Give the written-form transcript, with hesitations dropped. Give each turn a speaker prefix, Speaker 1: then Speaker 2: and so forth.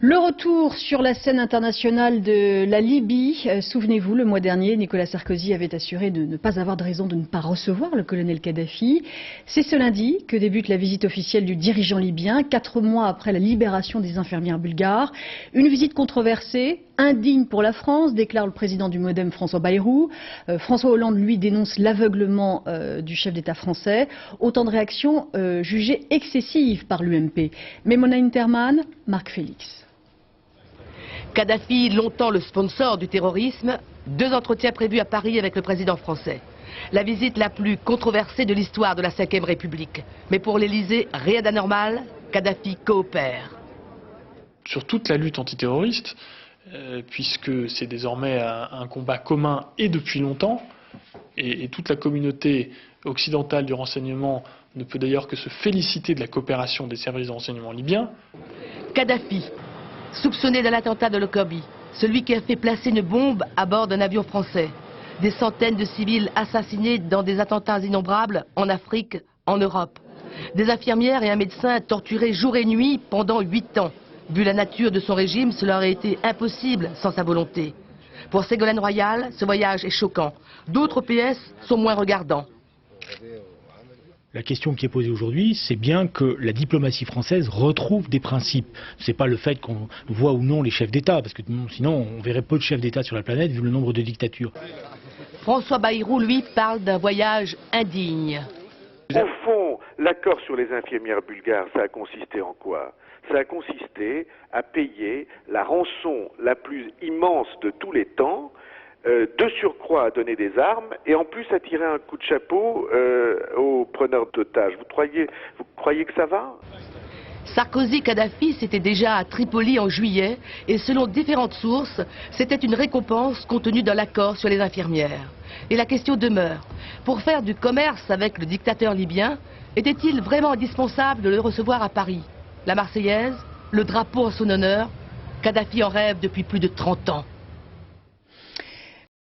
Speaker 1: Le retour sur la scène internationale de la Libye. Souvenez-vous, le mois dernier, Nicolas Sarkozy avait assuré de ne pas avoir de raison de ne pas recevoir le colonel Kadhafi. C'est ce lundi que débute la visite officielle du dirigeant libyen, 4 mois après la libération des infirmières bulgares. Une visite controversée, indigne pour la France, déclare le président du MoDem François Bayrou. François Hollande, lui, dénonce l'aveuglement du chef d'État français. Autant de réactions jugées excessives par l'UMP. Mais Mona Interman, Marc Félix.
Speaker 2: Kadhafi, longtemps le sponsor du terrorisme, 2 entretiens prévus à Paris avec le président français. La visite la plus controversée de l'histoire de la Ve République. Mais pour l'Élysée, rien d'anormal, Kadhafi coopère.
Speaker 3: Sur toute la lutte antiterroriste, puisque c'est désormais un combat commun et depuis longtemps, et toute la communauté occidentale du renseignement ne peut d'ailleurs que se féliciter de la coopération des services de renseignement libyens.
Speaker 2: Kadhafi, soupçonné d'un attentat de Lockerbie, celui qui a fait placer une bombe à bord d'un avion français. Des centaines de civils assassinés dans des attentats innombrables en Afrique, en Europe. Des infirmières et un médecin torturés jour et nuit pendant 8 ans. Vu la nature de son régime, cela aurait été impossible sans sa volonté. Pour Ségolène Royal, ce voyage est choquant. D'autres PS sont moins regardants.
Speaker 4: La question qui est posée aujourd'hui, c'est bien que la diplomatie française retrouve des principes. Ce n'est pas le fait qu'on voit ou non les chefs d'État, parce que sinon on verrait peu de chefs d'État sur la planète vu le nombre de dictatures.
Speaker 2: François Bayrou, lui, parle d'un voyage indigne.
Speaker 5: Au fond, l'accord sur les infirmières bulgares, ça a consisté en quoi? Ça a consisté à payer la rançon la plus immense de tous les temps, de surcroît à donner des armes et en plus à tirer un coup de chapeau aux preneurs d'otages. Vous croyez que ça va?
Speaker 2: Sarkozy-Kadhafi, c'était déjà à Tripoli en juillet et selon différentes sources, c'était une récompense contenue dans l'accord sur les infirmières. Et la question demeure, pour faire du commerce avec le dictateur libyen, était-il vraiment indispensable de le recevoir à Paris? La Marseillaise, le drapeau en son honneur, Kadhafi en rêve depuis plus de 30 ans.